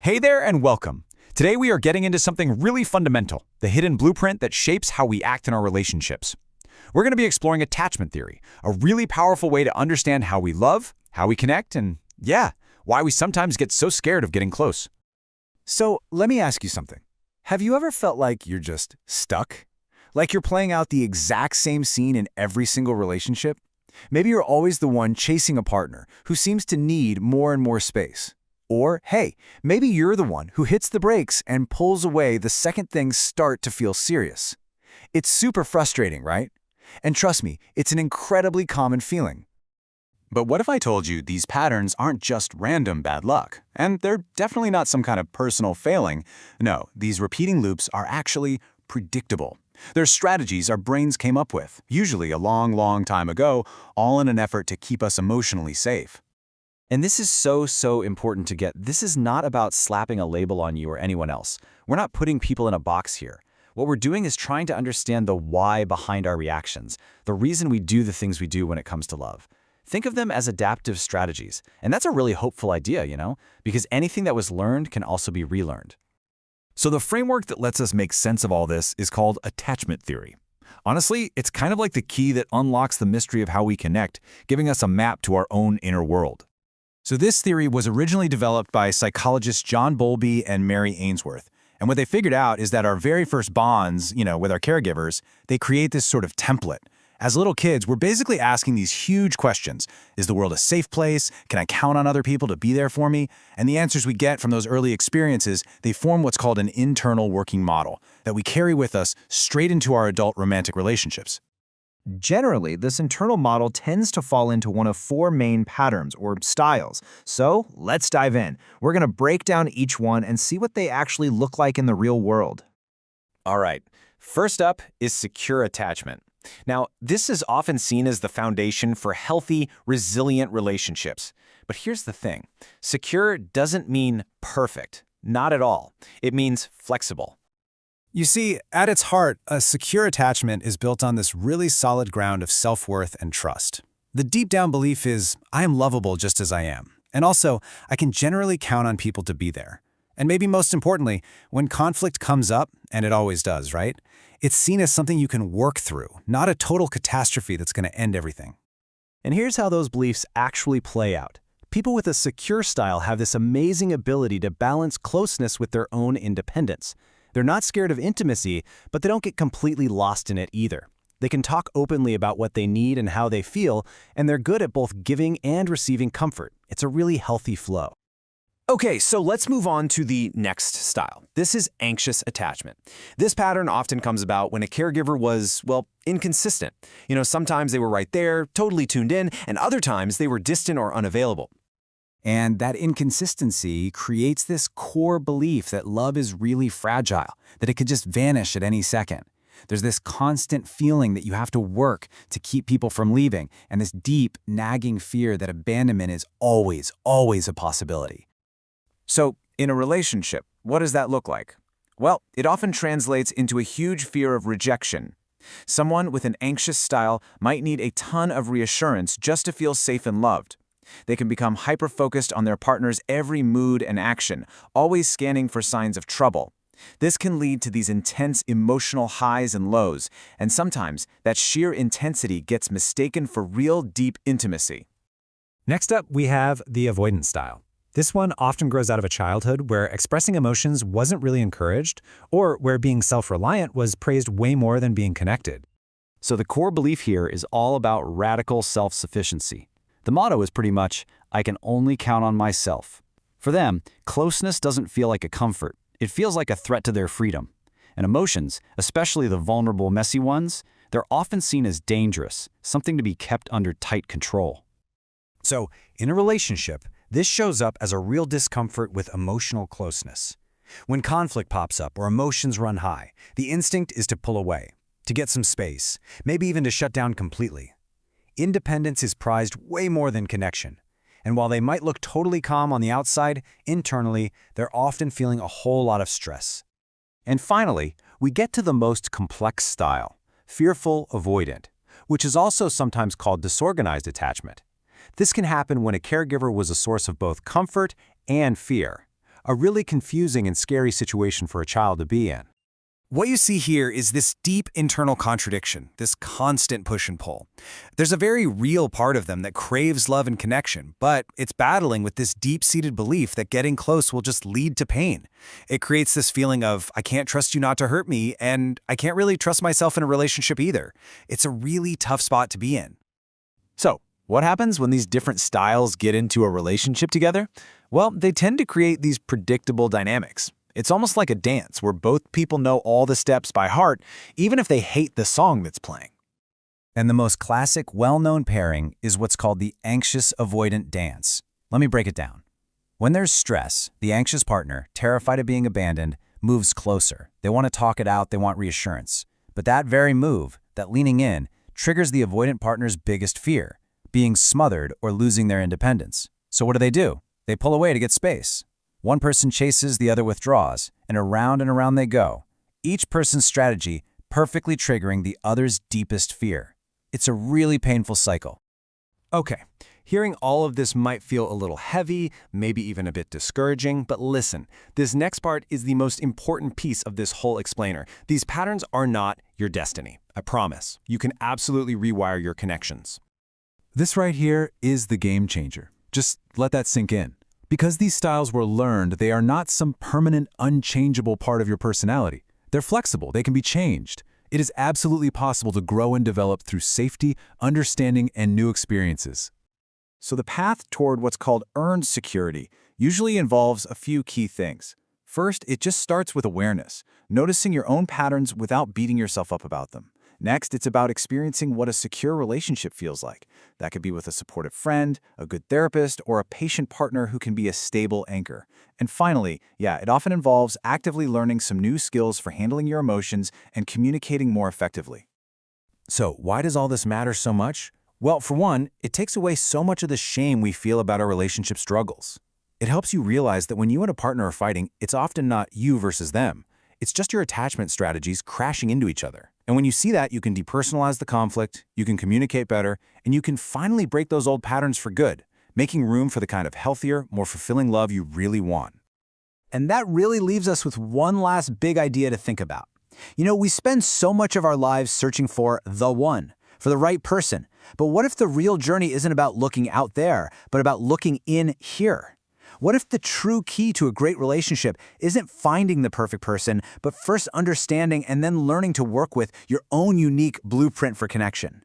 Hey there and welcome. Today we are getting into something really fundamental, the hidden blueprint that shapes how we act in our relationships. We're going to be exploring attachment theory, a really powerful way to understand how we love, how we connect, and yeah, why we sometimes get so scared of getting close. So let me ask you something. Have you ever felt like you're just stuck? Like you're playing out the exact same scene in every single relationship? Maybe you're always the one chasing a partner who seems to need more and more space. Or, hey, maybe you're the one who hits the brakes and pulls away the second things start to feel serious. It's super frustrating, right? And trust me, it's an incredibly common feeling. But what if I told you these patterns aren't just random bad luck, and they're definitely not some kind of personal failing? No, these repeating loops are actually predictable. They're strategies our brains came up with, usually a long time ago, all in an effort to keep us emotionally safe. And this is so important to get. This is not about slapping a label on you or anyone else. We're not putting people in a box here. What we're doing is trying to understand the why behind our reactions, the reason we do the things we do when it comes to love. Think of them as adaptive strategies. And that's a really hopeful idea, because anything that was learned can also be relearned. So the framework that lets us make sense of all this is called attachment theory. Honestly, it's kind of like the key that unlocks the mystery of how we connect, giving us a map to our own inner world. So this theory was originally developed by psychologists John Bowlby and Mary Ainsworth. And what they figured out is that our very first bonds, with our caregivers, they create this sort of template. As little kids, we're basically asking these huge questions. Is the world a safe place? Can I count on other people to be there for me? And the answers we get from those early experiences, they form what's called an internal working model that we carry with us straight into our adult romantic relationships. Generally, this internal model tends to fall into one of four main patterns or styles. So let's dive in. We're going to break down each one and see what they actually look like in the real world. All right, first up is secure attachment. Now, this is often seen as the foundation for healthy, resilient relationships. But here's the thing. Secure doesn't mean perfect. Not at all. It means flexible. You see, at its heart, a secure attachment is built on this really solid ground of self-worth and trust. The deep-down belief is, I am lovable just as I am. And also, I can generally count on people to be there. And maybe most importantly, when conflict comes up, and it always does, right? It's seen as something you can work through, not a total catastrophe that's going to end everything. And here's how those beliefs actually play out. People with a secure style have this amazing ability to balance closeness with their own independence. They're not scared of intimacy, but they don't get completely lost in it either. They can talk openly about what they need and how they feel, and they're good at both giving and receiving comfort. It's a really healthy flow. Okay, so let's move on to the next style. This is anxious attachment. This pattern often comes about when a caregiver was, inconsistent. Sometimes they were right there, totally tuned in, and other times they were distant or unavailable. And that inconsistency creates this core belief that love is really fragile, that it could just vanish at any second. There's this constant feeling that you have to work to keep people from leaving, and this deep, nagging fear that abandonment is always a possibility. So, in a relationship, what does that look like? Well, it often translates into a huge fear of rejection. Someone with an anxious style might need a ton of reassurance just to feel safe and loved. They can become hyper-focused on their partner's every mood and action, always scanning for signs of trouble. This can lead to these intense emotional highs and lows, and sometimes that sheer intensity gets mistaken for real deep intimacy. Next up, we have the avoidant style. This one often grows out of a childhood where expressing emotions wasn't really encouraged, or where being self-reliant was praised way more than being connected. So the core belief here is all about radical self-sufficiency. The motto is pretty much, I can only count on myself. For them, closeness doesn't feel like a comfort. It feels like a threat to their freedom. And emotions, especially the vulnerable, messy ones, they're often seen as dangerous, something to be kept under tight control. So, in a relationship, this shows up as a real discomfort with emotional closeness. When conflict pops up or emotions run high, the instinct is to pull away, to get some space, maybe even to shut down completely. Independence is prized way more than connection. And while they might look totally calm on the outside, internally, they're often feeling a whole lot of stress. And finally, we get to the most complex style, fearful-avoidant, which is also sometimes called disorganized attachment. This can happen when a caregiver was a source of both comfort and fear. A really confusing and scary situation for a child to be in. What you see here is this deep internal contradiction, this constant push and pull. There's a very real part of them that craves love and connection, but it's battling with this deep-seated belief that getting close will just lead to pain. It creates this feeling of, I can't trust you not to hurt me, and I can't really trust myself in a relationship either. It's a really tough spot to be in. So, what happens when these different styles get into a relationship together? Well, they tend to create these predictable dynamics. It's almost like a dance where both people know all the steps by heart, even if they hate the song that's playing. And the most classic, well-known pairing is what's called the anxious-avoidant dance. Let me break it down. When there's stress, the anxious partner, terrified of being abandoned, moves closer. They want to talk it out, they want reassurance. But that very move, that leaning in, triggers the avoidant partner's biggest fear, being smothered or losing their independence. So what do? They pull away to get space. One person chases, the other withdraws, and around they go. Each person's strategy perfectly triggering the other's deepest fear. It's a really painful cycle. Okay, hearing all of this might feel a little heavy, maybe even a bit discouraging, but listen, this next part is the most important piece of this whole explainer. These patterns are not your destiny, I promise. You can absolutely rewire your connections. This right here is the game changer. Just let that sink in. Because these styles were learned, they are not some permanent, unchangeable part of your personality. They're flexible, they can be changed. It is absolutely possible to grow and develop through safety, understanding, and new experiences. So the path toward what's called earned security usually involves a few key things. First, it just starts with awareness, noticing your own patterns without beating yourself up about them. Next, it's about experiencing what a secure relationship feels like. That could be with a supportive friend, a good therapist, or a patient partner who can be a stable anchor. And finally, it often involves actively learning some new skills for handling your emotions and communicating more effectively. So why does all this matter so much? Well, for one, it takes away so much of the shame we feel about our relationship struggles. It helps you realize that when you and a partner are fighting, it's often not you versus them. It's just your attachment strategies crashing into each other. And when you see that, you can depersonalize the conflict, you can communicate better, and you can finally break those old patterns for good, making room for the kind of healthier, more fulfilling love you really want. And that really leaves us with one last big idea to think about. We spend so much of our lives searching for the one, for the right person. But what if the real journey isn't about looking out there, but about looking in here? What if the true key to a great relationship isn't finding the perfect person, but first understanding and then learning to work with your own unique blueprint for connection?